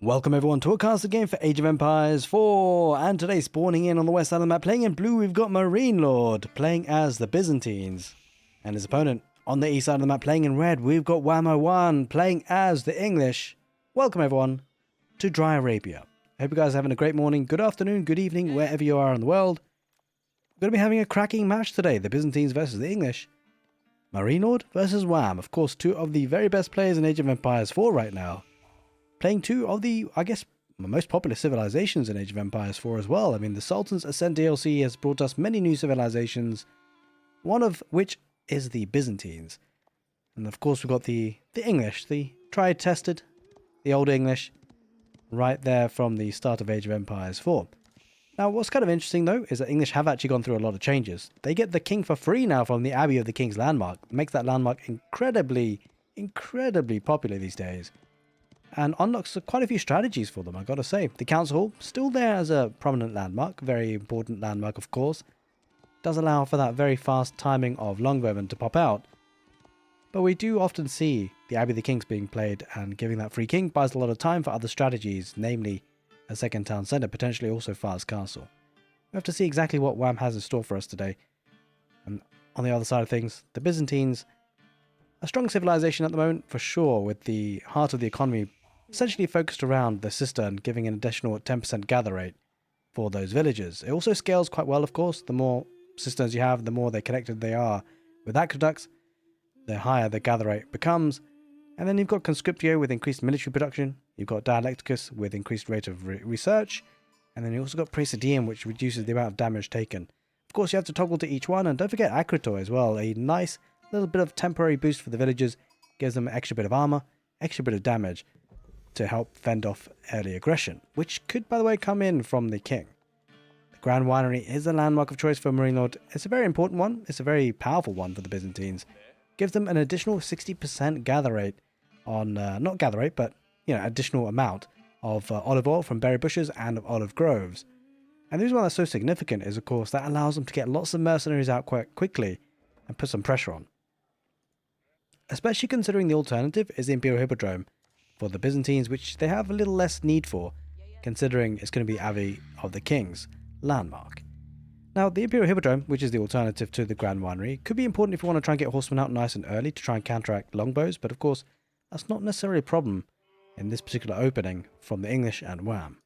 Welcome everyone to a cast game for Age of Empires 4, and today spawning in on the west side of the map, playing in blue, we've got marinelord, playing as the Byzantines, and his opponent on the east side of the map, playing in red, we've got Wham-O-One, playing as the English. Welcome everyone to Dry Arabia. I hope you guys are having a great morning, good afternoon, good evening, wherever you are in the world. We're going to be having a cracking match today, the Byzantines versus the English. Marinelord versus Wham, of course two of the very best players in Age of Empires 4 right now. Playing two of the, I guess, most popular civilizations in Age of Empires 4 as well. I mean, the Sultan's Ascent DLC has brought us many new civilizations, one of which is the Byzantines. And of course we've got the English, the tried, tested, the old English, right there from the start of Age of Empires 4. Now, what's kind of interesting though, is that English have actually gone through a lot of changes. They get the king for free now from the Abbey of the King's Landmark. It makes that landmark incredibly popular these days. And unlocks quite a few strategies for them, I gotta say. The Council Hall, still there as a prominent landmark, very important landmark of course. Does allow for that very fast timing of longbowmen to pop out. But we do often see the Abbey of the Kings being played, and giving that free king buys a lot of time for other strategies, namely a second town centre, potentially also fast castle. We have to see exactly what Wham has in store for us today. And on the other side of things, the Byzantines, a strong civilization at the moment for sure, with the heart of the economy essentially focused around the cistern, giving an additional 10% gather rate for those villagers. It also scales quite well, of course. The more cisterns you have, the more they're connected they are with aqueducts, the higher the gather rate becomes. And then you've got Conscriptio with increased military production, you've got Dialecticus with increased rate of research, and then you also got Praesidium, which reduces the amount of damage taken. Of course, you have to toggle to each one, and don't forget Acritoi as well, a nice little bit of temporary boost for the villagers, gives them an extra bit of armor, extra bit of damage, to help fend off early aggression, which could, by the way, come in from the king. The Grand Winery is the landmark of choice for marinelord. It's a very important one. It's a very powerful one for the Byzantines. Gives them an additional 60% gather rate on, not gather rate, but, additional amount of olive oil from berry bushes and of olive groves. And the reason why that's so significant is, of course, that allows them to get lots of mercenaries out quite quickly and put some pressure on. Especially considering the alternative is the Imperial Hippodrome for the Byzantines, which they have a little less need for, considering it's going to be Abbey of the King's landmark. Now, the Imperial Hippodrome, which is the alternative to the Grand Winery, could be important if you want to try and get horsemen out nice and early to try and counteract longbows, but of course, that's not necessarily a problem in this particular opening from the English and Wham.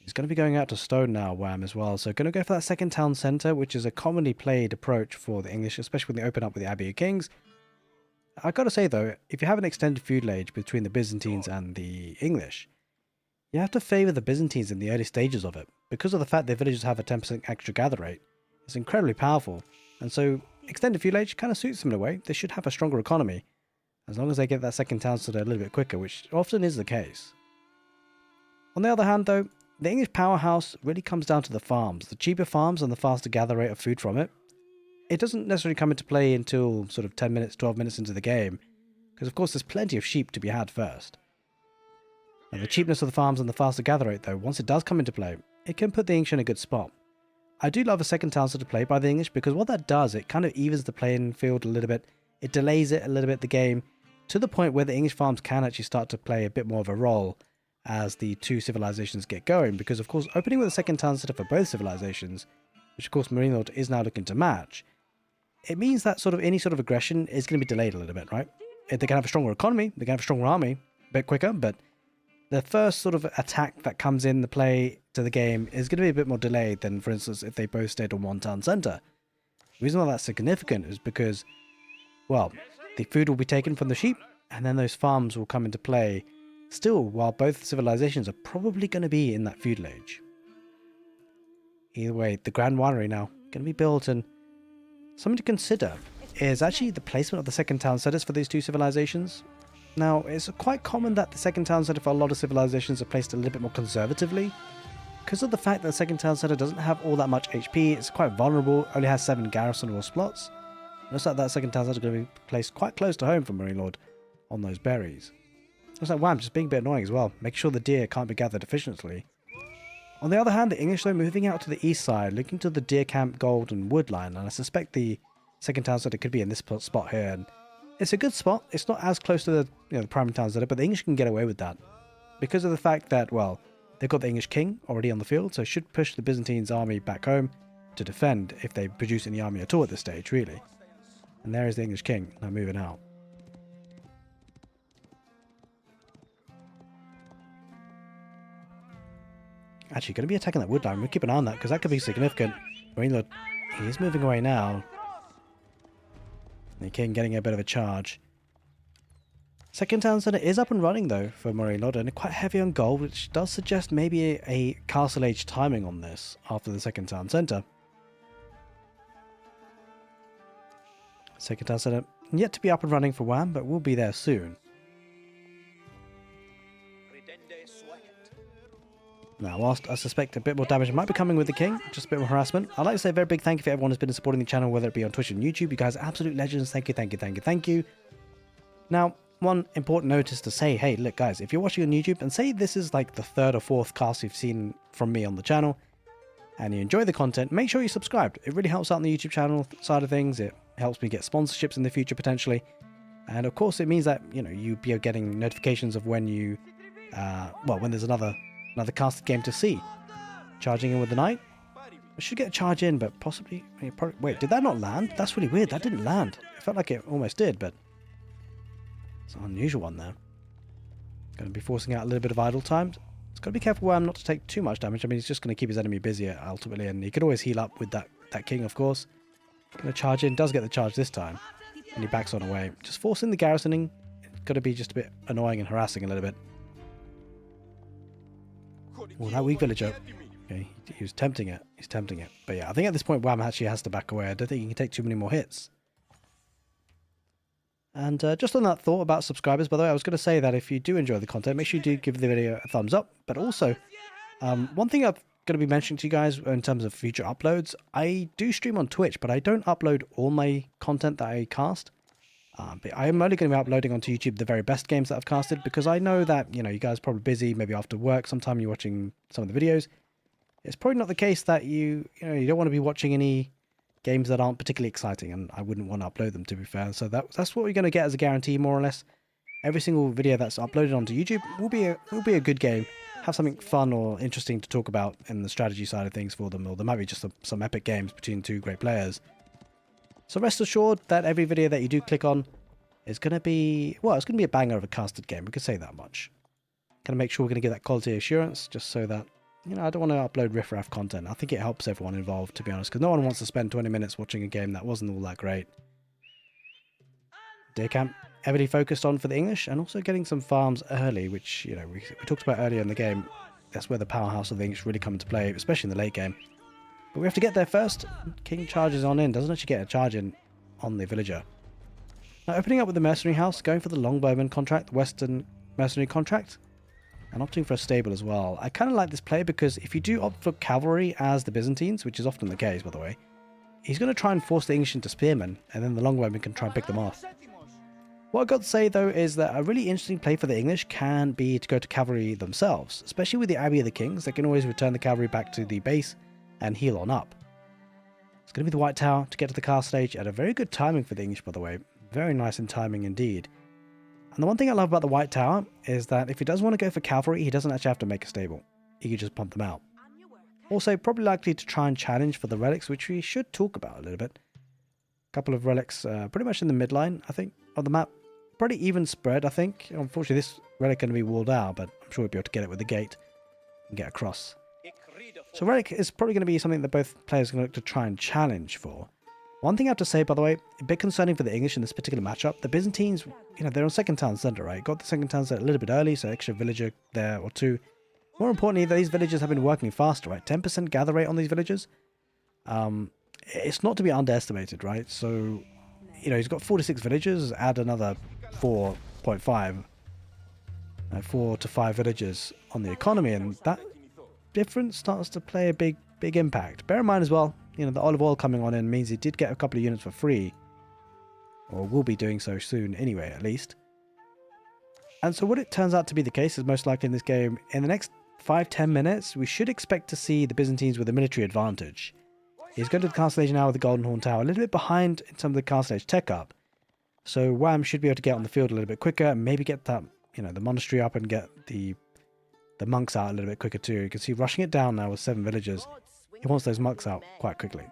He's going to be going out to stone now, Wham, as well, so going to go for that second town centre, which is a commonly played approach for the English, especially when they open up with the Abbey of Kings. I've got to say though, if you have an extended feudal age between the Byzantines and the English, you have to favour the Byzantines in the early stages of it. Because of the fact their villagers have a 10% extra gather rate, it's incredibly powerful, and so extended feudal age kind of suits them in a way. They should have a stronger economy, as long as they get that second town centre a little bit quicker, which often is the case. On the other hand though, the English powerhouse really comes down to the farms. The cheaper farms and the faster gather rate of food from it. It doesn't necessarily come into play until sort of 10 minutes, 12 minutes into the game, because of course there's plenty of sheep to be had first. And the cheapness of the farms and the faster gather rate though, once it does come into play, it can put the English in a good spot. I do love a second town centre play by the English, because what that does, it kind of evens the playing field a little bit, it delays it a little bit, the game, to the point where the English farms can actually start to play a bit more of a role as the two civilizations get going, because of course opening with a second town centre for both civilizations, which of course marinelord is now looking to match, it means that any sort of aggression is going to be delayed a little bit, right? If they can have a stronger economy, they can have a stronger army, a bit quicker, but the first sort of attack that comes in the play to the game is going to be a bit more delayed than, for instance, if they both stayed on one town centre. The reason why that's significant is because, well, the food will be taken from the sheep, and then those farms will come into play still, while both civilizations are probably going to be in that feudal age. Either way, the Grand Winery now going to be built, and something to consider is actually the placement of the second town centres for these two civilizations. Now, it's quite common that the second town centre for a lot of civilizations are placed a little bit more conservatively. Because of the fact that the second town centre doesn't have all that much HP, it's quite vulnerable, only has 7 garrisonable slots. Looks like that second town centre is going to be placed quite close to home for marinelord on those berries. Looks like Wham just being a bit annoying as well, make sure the deer can't be gathered efficiently. On the other hand, the English though moving out to the east side, looking to the deer camp, gold and wood line, and I suspect the second town centre could be in this spot here, and It's a good spot. It's not as close to the the primary towns that are, but the English can get away with that because of the fact that, well, they've got the English king already on the field, so it should push the Byzantines army back home to defend if they produce any army at all at this stage, really. And there is the English king now moving out. Actually, going to be attacking that wood line. We'll keep an eye on that because that could be significant. Marinelord, he is moving away now. The king getting a bit of a charge. Second town centre is up and running though for Marinelord, and quite heavy on gold, which does suggest maybe a castle age timing on this after the second town centre. Second town centre yet to be up and running for WAM, but we'll be there soon. Now, whilst I suspect a bit more damage might be coming with the king, just a bit more harassment, I'd like to say a very big thank you for everyone who's been supporting the channel, whether it be on Twitch and YouTube. You guys are absolute legends. Thank you, thank you, thank you, thank you. Now, one important notice to say, hey, look guys, if you're watching on YouTube and say this is like the third or fourth cast you've seen from me on the channel and you enjoy the content, make sure you're subscribed. It really helps out on the YouTube channel side of things. It helps me get sponsorships in the future potentially. And of course, it means that, you'll be getting notifications of when you, when there's another casted game to see. Charging in with the knight. I should get a charge in, but possibly... Wait, did that not land? That's really weird. That didn't land. It felt like it almost did, but... It's an unusual one there. Going to be forcing out a little bit of idle time. It's got to be careful where I'm not to take too much damage. I mean, he's just going to keep his enemy busy ultimately, and he could always heal up with that king, of course. Going to charge in. Does get the charge this time. And he backs on away. Just forcing the garrisoning. It's got to be just a bit annoying and harassing a little bit. Oh, that weak villager. Okay, he was tempting it. He's tempting it. But yeah, I think at this point WAM actually has to back away. I don't think he can take too many more hits. And just on that thought about subscribers, by the way, I was going to say that if you do enjoy the content, make sure you do give the video a thumbs up. But also, one thing I'm going to be mentioning to you guys in terms of future uploads, I do stream on Twitch, but I don't upload all my content that I cast. But I am only going to be uploading onto YouTube the very best games that I've casted, because I know that, you guys are probably busy, maybe after work, sometime you're watching some of the videos. It's probably not the case that you don't want to be watching any games that aren't particularly exciting, and I wouldn't want to upload them, to be fair. So that's what we're going to get as a guarantee, more or less. Every single video that's uploaded onto YouTube will be a good game, have something fun or interesting to talk about in the strategy side of things for them, or there might be just some epic games between two great players. So rest assured that every video that you do click on is going to be, well, it's going to be a banger of a casted game. We could say that much. Going to make sure we're going to get that quality assurance, just so that, I don't want to upload riff-raff content. I think it helps everyone involved, to be honest, because no one wants to spend 20 minutes watching a game that wasn't all that great. Day camp heavily focused on for the English, and also getting some farms early, which, we talked about earlier in the game. That's where the powerhouse of the English really come into play, especially in the late game. But we have to get there first. King charges on in. Doesn't actually get a charge in on the villager. Now opening up with the mercenary house, going for the longbowman contract, the western mercenary contract, and opting for a stable as well. I kind of like this play because if you do opt for cavalry as the Byzantines, which is often the case by the way, he's going to try and force the English into spearmen, and then the longbowman can try and pick them off. What I've got to say though is that a really interesting play for the English can be to go to cavalry themselves, especially with the Abbey of the Kings. They can always return the cavalry back to the base and heal on up. It's going to be the White Tower to get to the castle stage at a very good timing for the English, by the way. Very nice in timing indeed. And the one thing I love about the White Tower is that if he does want to go for cavalry, he doesn't actually have to make a stable. He can just pump them out. Also, probably likely to try and challenge for the relics, which we should talk about a little bit. A couple of relics pretty much in the midline, I think, of the map. Pretty even spread, I think. Unfortunately, this relic going to be walled out, but I'm sure we'll be able to get it with the gate and get across. So relic is probably going to be something that both players are going to look to try and challenge for. One thing I have to say, by the way, a bit concerning for the English in this particular matchup. The Byzantines, they're on second town centre, right? Got the second town centre a little bit early, so extra villager there or two. More importantly, these villagers have been working faster, right? 10% gather rate on these villagers. It's not to be underestimated, right? So, he's got 46 villagers, add another 4.5. 4 to 5 villagers on the economy, and that difference starts to play a big impact. Bear in mind as well, the olive oil coming on in means he did get a couple of units for free, or will be doing so soon anyway, at least. And so what it turns out to be the case is most likely in this game, in the next 5-10 minutes, we should expect to see the Byzantines with a military advantage. He's going to the castle age now with the Golden Horn Tower, a little bit behind in some of the castle age tech up, So Wham should be able to get on the field a little bit quicker and maybe get that, you know, the monastery up and get the monks out a little bit quicker too. You can see rushing it down now with 7 villagers. He wants those monks out quite quickly.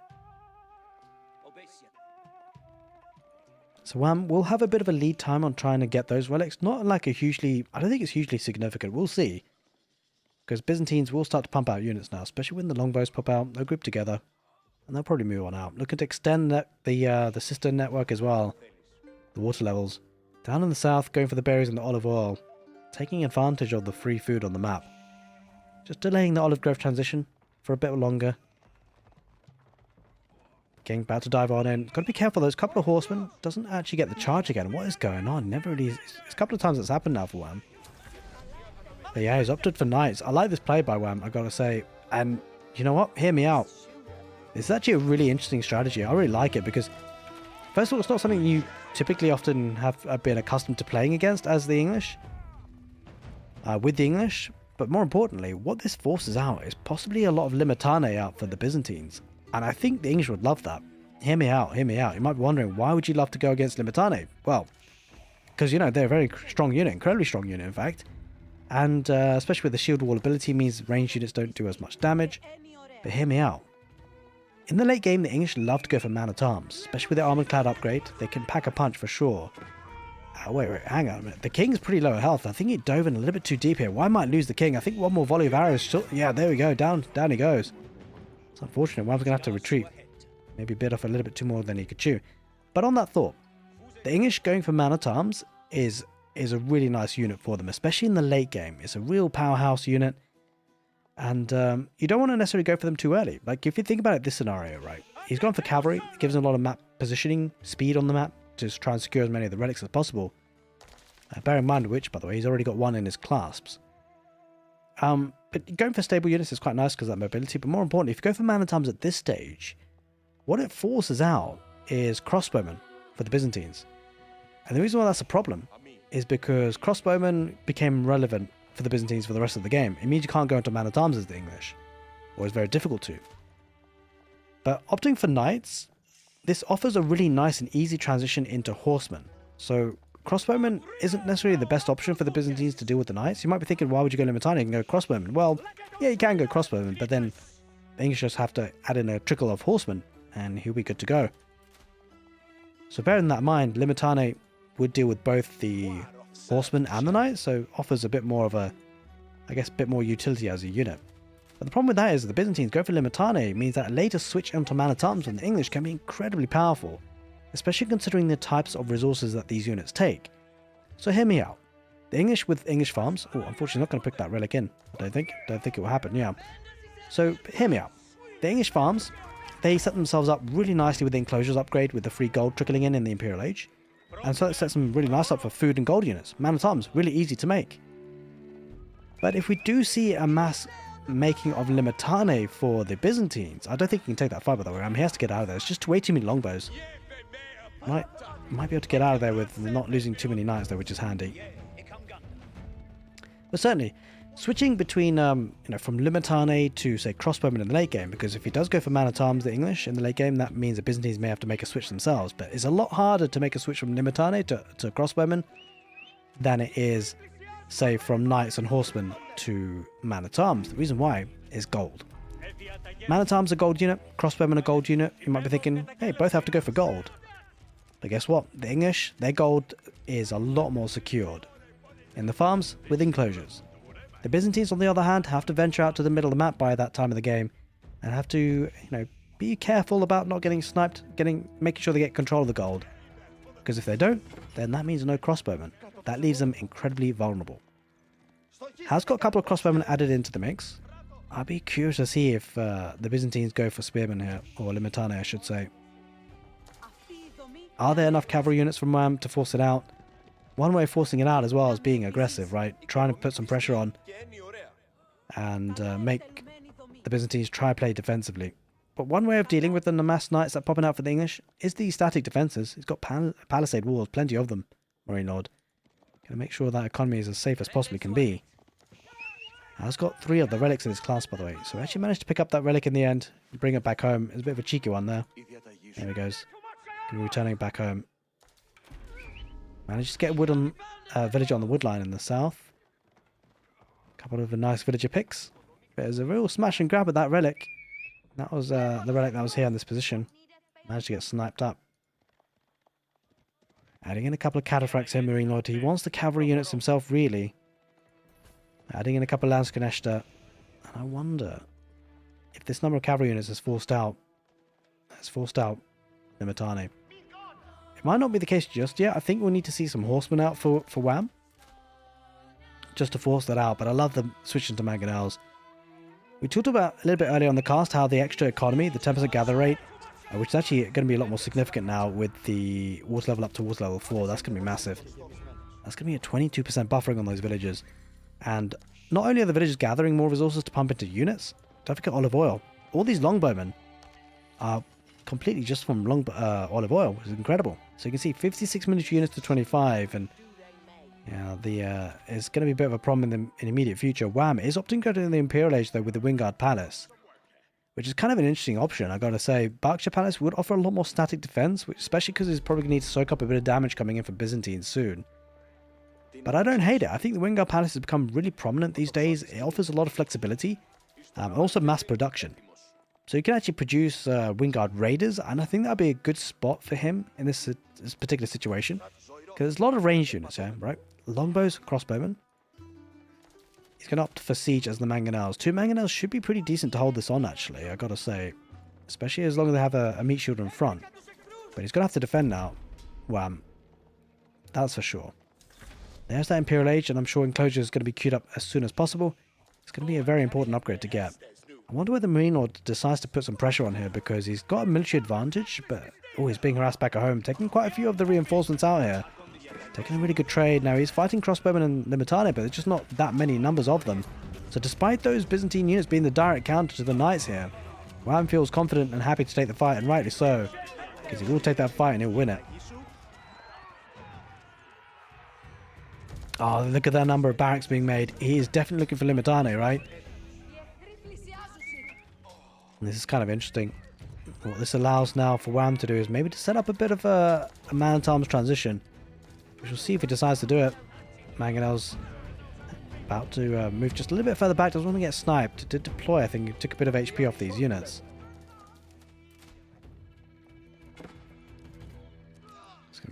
So we'll have a bit of a lead time on trying to get those relics. Not like a hugely... I don't think it's hugely significant. We'll see. Because Byzantines will start to pump out units now. Especially when the longbows pop out. They'll group together. And they'll probably move on out. Looking to extend the cistern network as well. The water levels. Down in the south, going for the berries and the olive oil. Taking advantage of the free food on the map. Just delaying the olive grove transition for a bit longer. Getting about to dive on in. Got to be careful. Those couple of horsemen doesn't actually get the charge again. What is going on? Never really... It's a couple of times it's happened now for Wham. But yeah, he's opted for knights. I like this play by Wham, I've got to say. And you know what? Hear me out. It's actually a really interesting strategy. I really like it because, first of all, it's not something you typically often have been accustomed to playing against as the English. With the English. But more importantly, what this forces out is possibly a lot of limitane out for the Byzantines. And I think the English would love that. Hear me out, hear me out. You might be wondering, why would you love to go against limitane? Well, because, you know, they're a very strong unit, incredibly strong unit, in fact. And especially with the shield wall ability means ranged units don't do as much damage. But hear me out. In the late game, the English love to go for man-at-arms, especially with their armored clad upgrade. They can pack a punch for sure. Wait, hang on a minute. The king's pretty low health. I think he dove in a little bit too deep here. Why might lose the king? I think one more volley of arrows. Yeah, there we go. Down he goes. It's unfortunate. Wham's going to have to retreat. Maybe bit off a little bit too more than he could chew. But on that thought, the English going for man-at-arms is a really nice unit for them, especially in the late game. It's a real powerhouse unit. And you don't want to necessarily go for them too early. Like, if you think about it, this scenario, right? He's gone for cavalry. It gives him a lot of map positioning, speed on the map, to try and secure as many of the relics as possible. Bear in mind which, by the way, he's already got one in his clasps. But going for stable units is quite nice because of that mobility. But more importantly, if you go for man-at-arms at this stage, what it forces out is crossbowmen for the Byzantines. And the reason why that's a problem is because crossbowmen became relevant for the Byzantines for the rest of the game. It means you can't go into man-at-arms as the English, or it's very difficult to. But opting for knights, this offers a really nice and easy transition into horsemen. So crossbowmen isn't necessarily the best option for the Byzantines to deal with the knights. You might be thinking, why would you go limitane and go crossbowmen? Well, yeah, you can go crossbowmen, but then the English just have to add in a trickle of horsemen, and he'll be good to go. So bearing that in mind, limitane would deal with both the horsemen and the knights, so offers a bit more of a, I guess, a bit more utility as a unit. But the problem with that is the Byzantines go for limitane means that a later switch into man-at-arms from the English can be incredibly powerful, especially considering the types of resources that these units take. So hear me out. The English with English farms, oh, unfortunately not going to pick that relic in, I don't think it will happen, yeah. So hear me out. The English farms, they set themselves up really nicely with the enclosures upgrade with the free gold trickling in the Imperial Age. And so it sets them really nice up for food and gold units. Man-at-arms, really easy to make. But if we do see a mass making of limitane for the Byzantines, I don't think he can take that fight, by the way. I mean, he has to get out of there. It's just way too many longbows. Might be able to get out of there with not losing too many knights, though, which is handy. But certainly, switching between, from limitane to, say, crossbowmen in the late game, because if he does go for man-at-arms, the English, in the late game, that means the Byzantines may have to make a switch themselves. But it's a lot harder to make a switch from limitane to crossbowmen than it is, say, from knights and horsemen to man-at-arms. The reason why is gold. Man-at-arms are gold unit, crossbowmen are gold unit. You might be thinking, hey, both have to go for gold. But guess what? The English, their gold is a lot more secured. In the farms, with enclosures. The Byzantines, on the other hand, have to venture out to the middle of the map by that time of the game, and have to, be careful about not getting sniped, making sure they get control of the gold. Because if they don't, then that means no crossbowmen. That leaves them incredibly vulnerable. Has got a couple of crossbowmen added into the mix. I'd be curious to see if the Byzantines go for spearmen here, or limitane, I should say. Are there enough cavalry units from Wham to force it out? One way of forcing it out as well is being aggressive, right? Trying to put some pressure on and make the Byzantines try play defensively. But one way of dealing with the mass knights that are popping out for the English is the static defences. He's got palisade walls, plenty of them, marinelord. Gonna make sure that economy is as safe as possibly can be. He's got 3 of the relics in his class, by the way. So I actually managed to pick up that relic in the end and bring it back home. It's a bit of a cheeky one there. There he goes. Returning it back home. Managed to get a wood on villager on the wood line in the south. A couple of nice villager picks. There's a real smash and grab at that relic. That was the relic that was here in this position. Managed to get sniped up. Adding in a couple of cataphracts here, Marine Lord. He wants the cavalry units himself, really. Adding in a couple of Landskaneshta. And I wonder if this number of cavalry units has forced out Limitane. It might not be the case just yet. I think we'll need to see some horsemen out for Wham. Just to force that out. But I love them switching to mangonels. We talked about a little bit earlier on the cast how the extra economy, the 10% gather rate, which is actually going to be a lot more significant now with the water level up to water level 4. That's going to be massive. That's going to be a 22% buffering on those villagers. And not only are the villagers gathering more resources to pump into units, don't forget olive oil. All these longbowmen are completely just from olive oil, which is incredible. So you can see 56 military units to 25, and yeah, it's going to be a bit of a problem in the immediate future. Wham is opting to go to the Imperial Age though with the Wingard Palace, which is kind of an interesting option, I gotta say. Berkshire Palace would offer a lot more static defense, especially because it's probably going to need to soak up a bit of damage coming in from Byzantines soon. But I don't hate it. I think the Wingard Palace has become really prominent these days. It offers a lot of flexibility, and also mass production. So you can actually produce Wingard Raiders, and I think that would be a good spot for him in this particular situation. Because there's a lot of ranged units here, right? Longbows, crossbowmen. He's going to opt for siege as the mangonels. 2 mangonels should be pretty decent to hold this on, actually, I gotta say. Especially as long as they have a meat shield in front. But he's going to have to defend now. Wham. That's for sure. There's that Imperial Age, and I'm sure Enclosure is going to be queued up as soon as possible. It's going to be a very important upgrade to get. I wonder whether Marine Lord decides to put some pressure on here, because he's got a military advantage, but he's being harassed back at home, taking quite a few of the reinforcements out here. Taking a really good trade. Now he's fighting crossbowmen and Limitane, but there's just not that many numbers of them. So despite those Byzantine units being the direct counter to the knights here, Wham feels confident and happy to take the fight, and rightly so, because he will take that fight and he'll win it. Oh, look at that number of barracks being made. He is definitely looking for Limitane, right? And this is kind of interesting. What this allows now for Wham to do is maybe to set up a bit of a man-at-arms transition. We shall see if he decides to do it. Mangonel's about to move just a little bit further back. Doesn't want to get sniped. Did deploy, I think. It took a bit of HP off these units.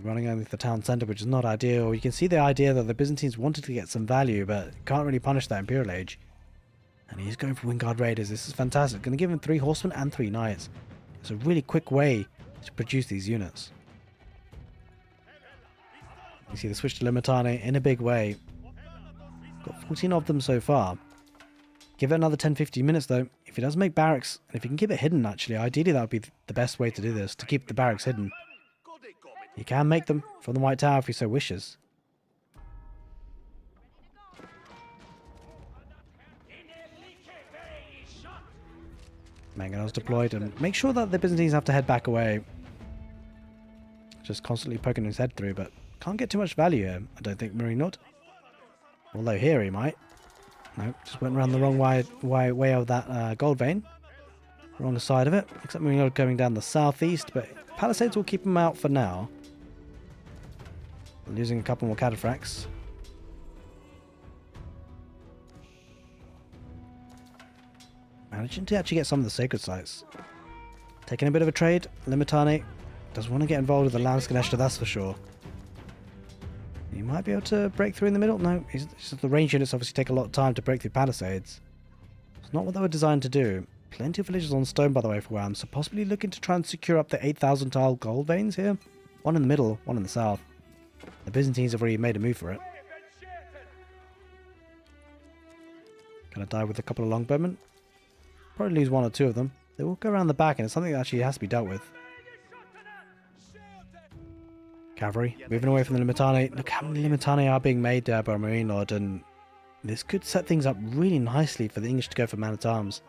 Running underneath the town centre, which is not ideal. You can see the idea that the Byzantines wanted to get some value, but can't really punish that Imperial Age. And he's going for Wingard Raiders. This is fantastic. Going to give him 3 horsemen and 3 knights. It's a really quick way to produce these units. You see the switch to Limitane in a big way. Got 14 of them so far. Give it another 10-15 minutes though. If he does make barracks, and if he can keep it hidden actually, ideally that would be the best way to do this, to keep the barracks hidden. You can make them from the White Tower if he so wishes. Mangonel's deployed, and make sure that the Byzantines have to head back away. Just constantly poking his head through, but can't get too much value here, I don't think, Marine Lord. Although here he might. No, just went around the wrong way of that gold vein. Wrong side of it. Except Marine Lord going down the southeast, but Palisades will keep him out for now. Losing a couple more cataphracts. Managing to actually get some of the sacred sites. Taking a bit of a trade. Limitane doesn't want to get involved with the Landskaneshta, that's for sure. He might be able to break through in the middle. No, the range units obviously take a lot of time to break through palisades. It's not what they were designed to do. Plenty of villages on stone, by the way, for Wham, so possibly looking to try and secure up the 8,000 tile gold veins here. One in the middle, one in the south. The Byzantines have already made a move for it. Gonna die with a couple of longbowmen. Probably lose 1 or 2 of them. They will go around the back, and it's something that actually has to be dealt with. Cavalry, moving away from the Limitane. Look how many Limitane are being made there by Marine Lord, and this could set things up really nicely for the English to go for man-at-arms.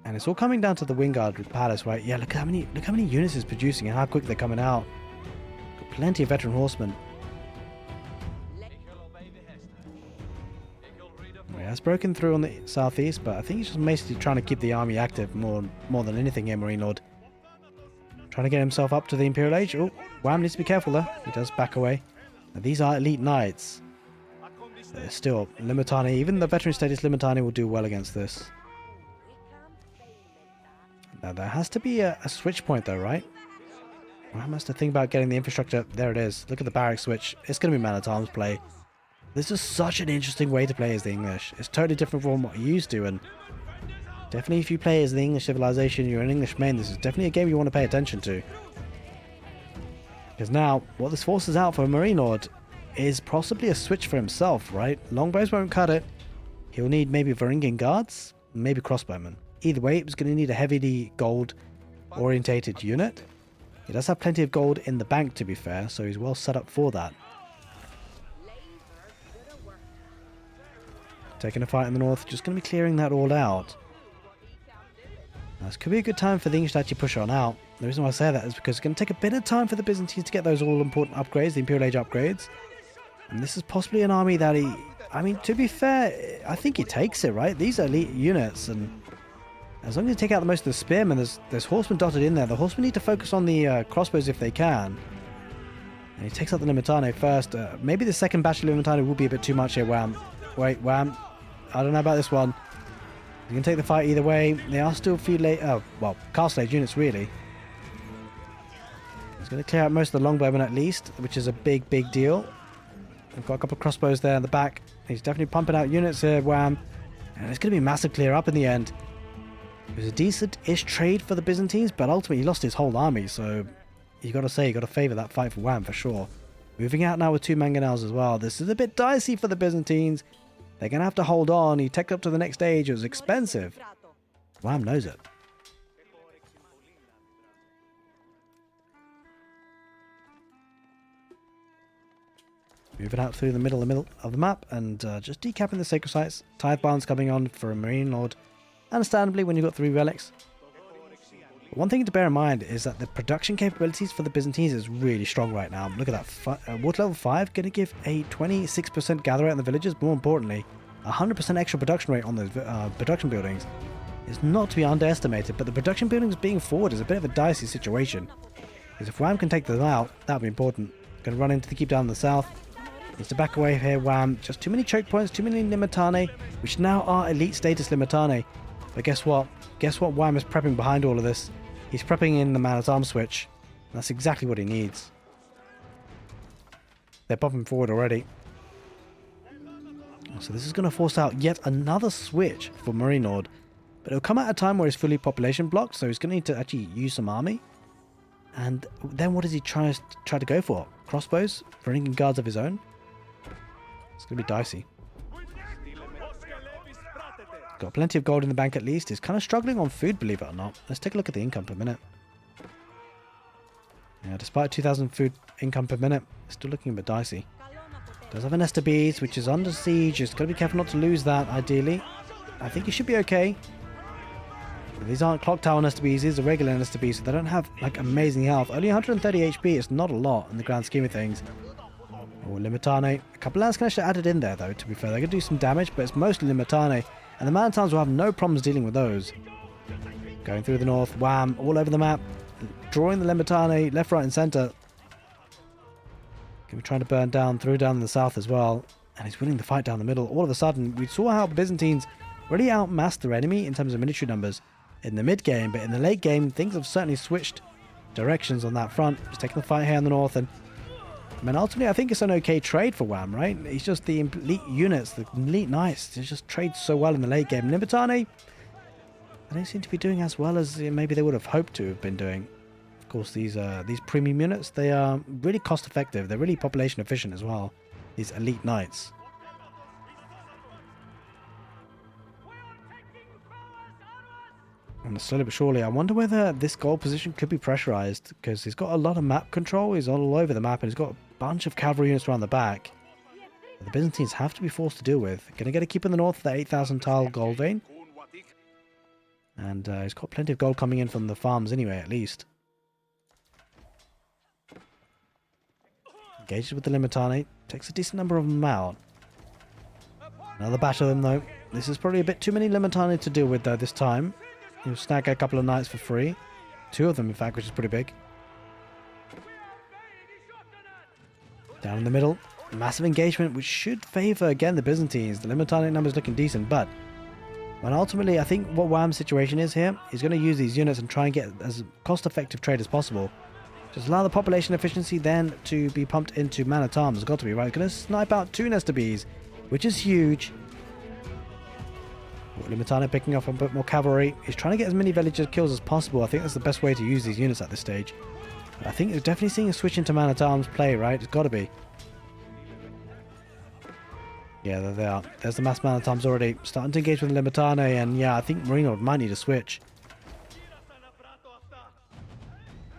And it's all coming down to the Wingard Palace, right? Yeah, look how many units it's producing and how quick they're coming out. Got plenty of veteran horsemen. He has broken through on the southeast, but I think he's just basically trying to keep the army active more than anything here, Marine Lord. Trying Trying to get himself up to the Imperial Age. Oh, Wham needs to be careful there. He does back away. Now, these are elite knights. Still, Limitani, even the veteran status Limitani will do well against this. Now, there has to be a switch point though, right? Wham has to think about getting the infrastructure. There it is. Look at the barrack switch. It's going to be man-at-arms play. This is such an interesting way to play as the English. It's totally different from what you used to, and definitely if you play as the English civilization, you're an English main, this is definitely a game you want to pay attention to. Because now, what this forces out for a marinelord is possibly a switch for himself, right? Longbows won't cut it. He'll need maybe Varangian guards, maybe crossbowmen. Either way, he's going to need a heavily gold-orientated unit. He does have plenty of gold in the bank, to be fair, so he's well set up for that. Taking a fight in the north, just going to be clearing that all out. Now, this could be a good time for the English to actually push on out. The reason why I say that is because it's going to take a bit of time for the Byzantines to get those all-important upgrades, the Imperial Age upgrades. And this is possibly an army that I mean, to be fair, I think he takes it, right? These are elite units, and as long as you take out the most of the spearmen, there's horsemen dotted in there. The horsemen need to focus on the crossbows if they can. And he takes out the Limitane first. Maybe the second batch of Limitane will be a bit too much here, Wham. Wait, Wham. I don't know about this one. You can take the fight either way. They are still a few late... Oh, well, castle age units, really. He's going to clear out most of the longbowmen at least, which is a big, big deal. We've got a couple of crossbows there in the back. He's definitely pumping out units here, Wham. And it's going to be a massive clear up in the end. It was a decent-ish trade for the Byzantines, but ultimately he lost his whole army, so you got to say, you got to favour that fight for Wham for sure. Moving out now with 2 mangonels as well. This is a bit dicey for the Byzantines. They're going to have to hold on. He teched up to the next stage. It was expensive. Wham knows it. Moving out through the middle of the map and just decapping the sacred sites. Tithe barns coming on for a marinelord. Understandably, when you've got 3 relics. But one thing to bear in mind is that the production capabilities for the Byzantines is really strong right now. Look at that. Water level 5 going to give a 26% gather rate in the villages. More importantly, 100% extra production rate on those production buildings is not to be underestimated. But the production buildings being forward is a bit of a dicey situation. Because if Wham can take them out, that would be important. Going to run into the keep down in the south. Needs to back away here, Wham. Just too many choke points, too many Limitane, which now are elite status Limitane. But guess what? Guess what Wham is prepping behind all of this? He's prepping in the man-at-arms switch. That's exactly what he needs. They're popping forward already. So this is going to force out yet another switch for marinelord. But it'll come at a time where he's fully population blocked, so he's going to need to actually use some army. And then what does he try to go for? Crossbows? Varangian guards of his own? It's going to be dicey. Got plenty of gold in the bank at least. He's kind of struggling on food, believe it or not. Let's take a look at the income per minute. Yeah, despite 2,000 food income per minute, it's still looking a bit dicey. Does have an Nest of Bees, which is under siege. Just got to be careful not to lose that, ideally. I think he should be okay. These aren't clock tower Nest of Bees. These are regular Nest of Bees, so they don't have like amazing health. Only 130 HP. It's not a lot in the grand scheme of things. Oh, Limitane. A couple of Lance Cannons added in there, though, to be fair. They're going to do some damage, but it's mostly Limitane. And the man-at-arms will have no problems dealing with those. Going through the north, Wham, all over the map. Drawing the Limitane left, right, and centre. Going to be trying to burn down, through down in the south as well. And he's winning the fight down the middle. All of a sudden, we saw how the Byzantines really outmassed their enemy in terms of military numbers in the mid-game. But in the late game, things have certainly switched directions on that front. He's taking the fight here in the north, and I mean, ultimately, I think it's an okay trade for Wham, right? He's just the elite units, the elite knights. They just trade so well in the late game. Limitane, they don't seem to be doing as well as maybe they would have hoped to have been doing. Of course, these premium units, they are really cost effective. They're really population efficient as well. These elite knights. And slowly but surely, I wonder whether this goal position could be pressurized, because he's got a lot of map control. He's all over the map, and he's got a bunch of cavalry units around the back. The Byzantines have to be forced to deal with. Going to get a keep in the north of the 8,000 tile gold vein. And he's got plenty of gold coming in from the farms anyway, at least. Engages with the Limitane. Takes a decent number of them out. Another batch of them, though. This is probably a bit too many Limitane to deal with, though, this time. He'll snag a couple of knights for free. 2 of them, in fact, which is pretty big. Down in the middle, massive engagement, which should favour, again, the Byzantines. The Limitanic numbers looking decent, but when ultimately, I think what Wham's situation is here, he's going to use these units and try and get as cost-effective trade as possible. Just allow the population efficiency then to be pumped into man at arms. It's got to be right. Going to snipe out 2 Nesta bees, which is huge. Limitano picking up a bit more cavalry. He's trying to get as many villager kills as possible. I think that's the best way to use these units at this stage. I think we're definitely seeing a switch into man at arms play, right? It's got to be. Yeah, there they are. There's the mass man at arms already starting to engage with the Limitano, and yeah, I think marinelord might need a switch.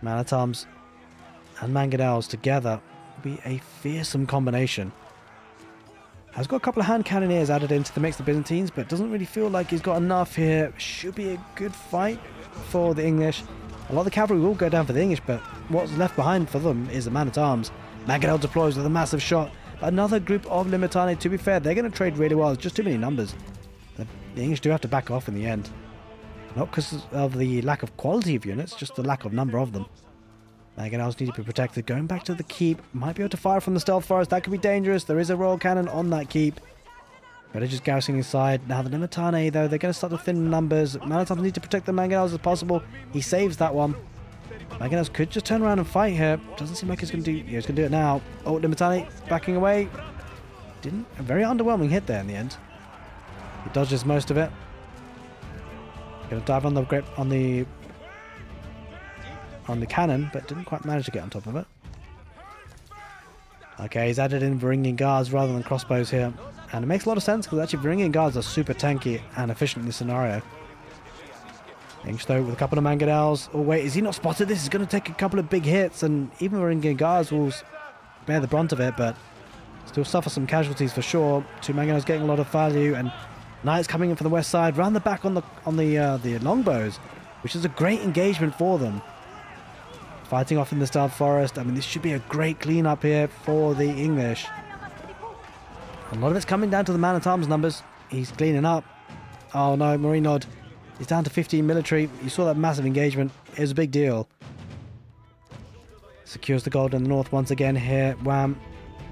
Man at arms and mangonels together will be a fearsome combination. Has got a couple of hand cannoneers added into the mix, the Byzantines, but doesn't really feel like he's got enough here. Should be a good fight for the English. A lot of the cavalry will go down for the English, but what's left behind for them is the man at arms. Mangonel deploys with a massive shot. Another group of Limitani. To be fair, they're going to trade really well. It's just too many numbers. The English do have to back off in the end. Not because of the lack of quality of units, just the lack of number of them. Mangonels need to be protected. Going back to the keep. Might be able to fire from the stealth forest. That could be dangerous. There is a royal cannon on that keep. Better just garrisoning inside. Now the Limitani, though, they're going to start to thin numbers. Mangonels need to protect the Mangonels as possible. He saves that one. Mangonels could just turn around and fight here. Doesn't seem like he's going to do... Yeah, he's going to do it now. Oh, Limitani backing away. Didn't... A very underwhelming hit there in the end. He dodges most of it. Going to dive on the grip on the cannon, but didn't quite manage to get on top of it. Okay, he's added in Varangian guards rather than crossbows here. And it makes a lot of sense because actually Varangian guards are super tanky and efficient in this scenario. English though with a couple of mangonels. Oh wait, is he not spotted this? He's going to take a couple of big hits, and even Varangian guards will bear the brunt of it, but still suffer some casualties for sure. 2 mangonels getting a lot of value, and knights coming in from the west side, round the back on the longbows, which is a great engagement for them. Fighting off in the stealth forest. I mean, this should be a great cleanup here for the English. A lot of it's coming down to the man-at-arms numbers. He's cleaning up. Oh no, marinelord. He's down to 15 military. You saw that massive engagement. It was a big deal. Secures the gold in the north once again here. Wham.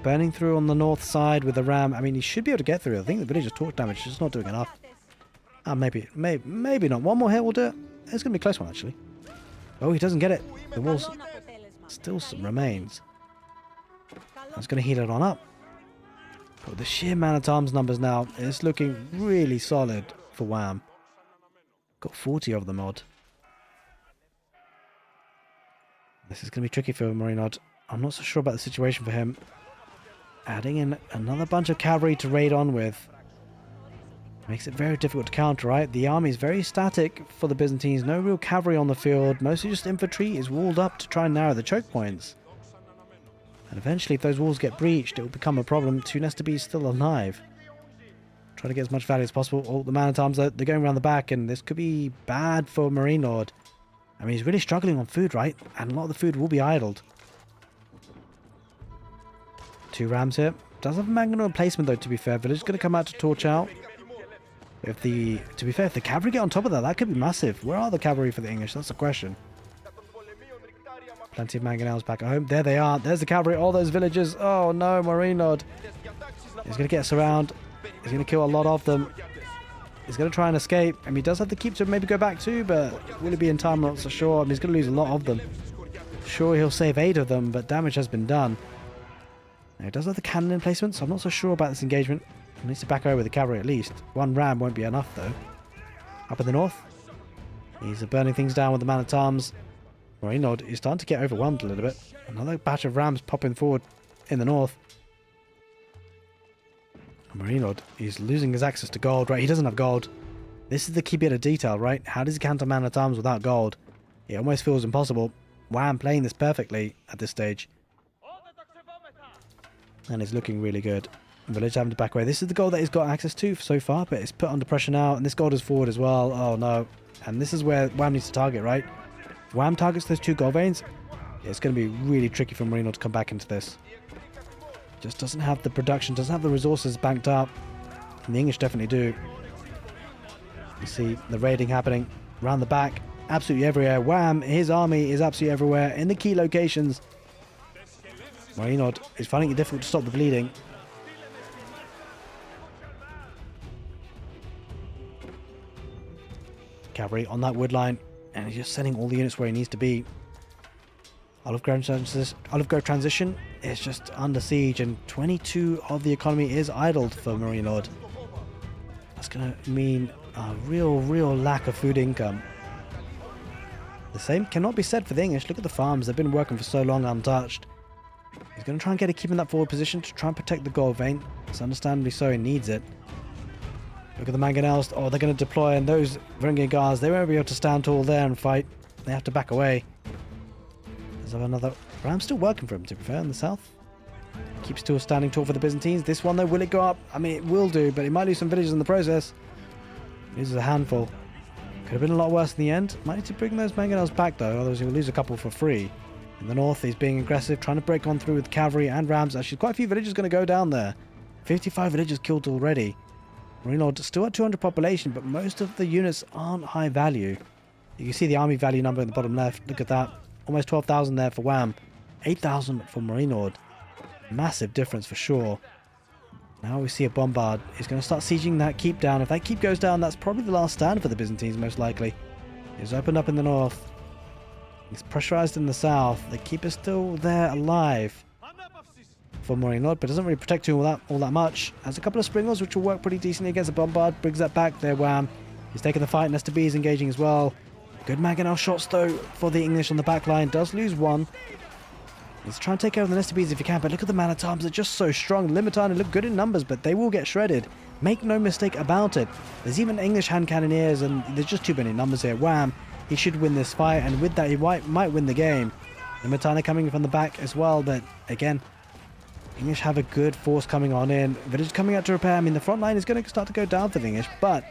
Burning through on the north side with the ram. I mean, he should be able to get through. I think the villager's torch damage is just not doing enough. Maybe not. One more hit will do it. It's going to be a close one, actually. Oh, he doesn't get it. The wall's still some remains. That's going to heat it on up. But the sheer man-at-arms numbers now, it's looking really solid for Wham. Got 40 of them odd. This is going to be tricky for marinelord. I'm not so sure about the situation for him. Adding in another bunch of cavalry to raid on with makes it very difficult to counter, right? The army is very static for the Byzantines. No real cavalry on the field. Mostly just infantry is walled up to try and narrow the choke points. And eventually, if those walls get breached, it will become a problem. 2 Nesta bees still alive. Try to get as much value as possible. Oh, the man-at-arms, they're going around the back, and this could be bad for marinelord. I mean, he's really struggling on food, right? And a lot of the food will be idled. 2 rams here. Does have a mangonel placement, though, to be fair. Villager's going to come out to torch out. To be fair, if the cavalry get on top of that, that could be massive. Where are the cavalry for the English? That's the question. Plenty of mangonels back at home. There they are. There's the cavalry. All those villagers. Oh no, marinelord. He's going to get us around. He's going to kill a lot of them. He's going to try and escape. I mean, he does have the keep to maybe go back to, but will he be in time? I'm not so sure. I mean, he's going to lose a lot of them. Sure, he'll save 8 of them, but damage has been done. Now, he does have the cannon in placement, so I'm not so sure about this engagement. He needs to back over with the cavalry at least. 1 ram won't be enough, though. Up in the north, he's burning things down with the man-at-arms. marinelord is starting to get overwhelmed a little bit. Another batch of rams popping forward in the north. marinelord is losing his access to gold, right? He doesn't have gold. This is the key bit of detail, right? How does he counter man-at-arms without gold? It almost feels impossible. Wham, playing this perfectly at this stage. And it's looking really good. Village having to back away. This is the gold that he's got access to so far, but it's put under pressure now, and this gold is forward as well. Oh no. And this is where Wham needs to target, right? If Wham targets those 2 gold veins, it's going to be really tricky for marinelord to come back into this. Just doesn't have the production, doesn't have the resources banked up, and the English definitely do. You see the raiding happening around the back, absolutely everywhere. Wham, his army is absolutely everywhere in the key locations. Marinelord is finding it difficult to stop the bleeding. Cavalry on that wood line, and he's just sending all the units where he needs to be. Olive Grove transition is just under siege, and 22 of the economy is idled for Marinelord. That's going to mean a real lack of food income. The same cannot be said for the English. Look at the farms. They've been working for so long untouched. He's going to try and get it, keep in that forward position to try and protect the gold vein. It's understandably so. He needs it. Look at the mangonels. Oh, they're going to deploy, and those Varangian guards, they won't be able to stand tall there and fight. They have to back away. There's another ram still working for him, to be fair, in the south. Keeps still standing tall for the Byzantines. This one, though, will it go up? I mean, it will do, but it might lose some villages in the process. Loses a handful. Could have been a lot worse in the end. Might need to bring those mangonels back, though, otherwise he'll lose a couple for free. In the north, he's being aggressive, trying to break on through with cavalry and rams. Actually, quite a few villages going to go down there. 55 villages killed already. Marinelord still at 200 population, but most of the units aren't high value. You can see the army value number in the bottom left. Look at that. Almost 12,000 there for Wham. 8,000 for Marinelord. Massive difference for sure. Now we see a bombard. He's going to start sieging that keep down. If that keep goes down, that's probably the last stand for the Byzantines, most likely. He's opened up in the north. He's pressurized in the south. The keep is still there alive for Marinelord, but doesn't really protect him all that much. Has a couple of springles, which will work pretty decently against the bombard. Brings that back there, Wham. He's taking the fight. Nesta B is engaging as well. Good mangonel shots, though, for the English on the back line. Does lose one. He's trying to take over the Nesta Bs if he can, but look at the man at arms. They're just so strong. Limitan look good in numbers, but they will get shredded. Make no mistake about it. There's even English hand cannoneers, and there's just too many numbers here. Wham! He should win this fight, and with that, he might win the game. Limitan coming from the back as well, but again, English have a good force coming on in. Village coming out to repair. I mean, the front line is going to start to go down for the English, but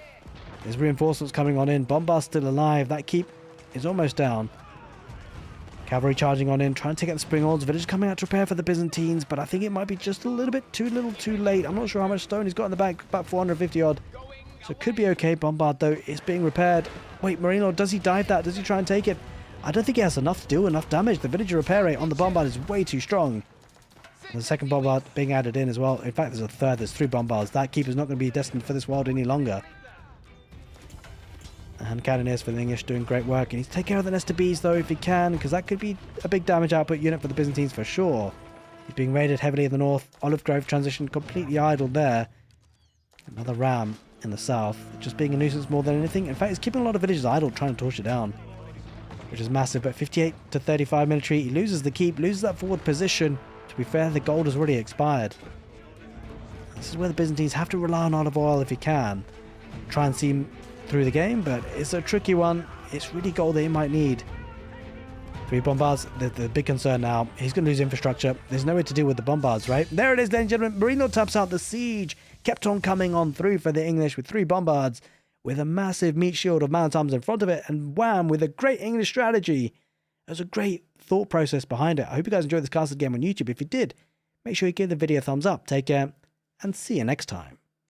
there's reinforcements coming on in. Bombard's still alive. That keep is almost down. Cavalry charging on in, trying to take out the springholes. Village coming out to repair for the Byzantines, but I think it might be just a little bit too late. I'm not sure how much stone he's got in the back, about 450 odd. So it could be okay. Bombard, though, is being repaired. Wait, Marinelord, does he dive that? Does he try and take it? I don't think he has enough to do enough damage. The villager repair rate on the bombard is way too strong. And the second bombard being added in as well. In fact, there's a third. There's 3 bombards. That keeper's not going to be destined for this world any longer. And cannoneers for the English doing great work. He needs to take care of the Nesta Bs, though, if he can, because that could be a big damage output unit for the Byzantines for sure. He's being raided heavily in the north. Olive Grove transition completely idled there. Another ram in the south, just being a nuisance more than anything. In fact, he's keeping a lot of villages idle, trying to torch it down, which is massive. But 58 to 35 military. He loses the keep, loses that forward position. To be fair, the gold has already expired. This is where the Byzantines have to rely on olive oil if he can. Try and see him through the game, but it's a tricky one. It's really gold that he might need. 3 bombards, the big concern now. He's going to lose infrastructure. There's no way to deal with the bombards, right? There it is, ladies and gentlemen. Marinelord taps out the siege. Kept on coming on through for the English with 3 bombards, with a massive meat shield of man-at-arms in front of it, and wham, with a great English strategy. There's a great thought process behind it. I hope you guys enjoyed this castle game on YouTube. If you did, make sure you give the video a thumbs up. Take care, and see you next time.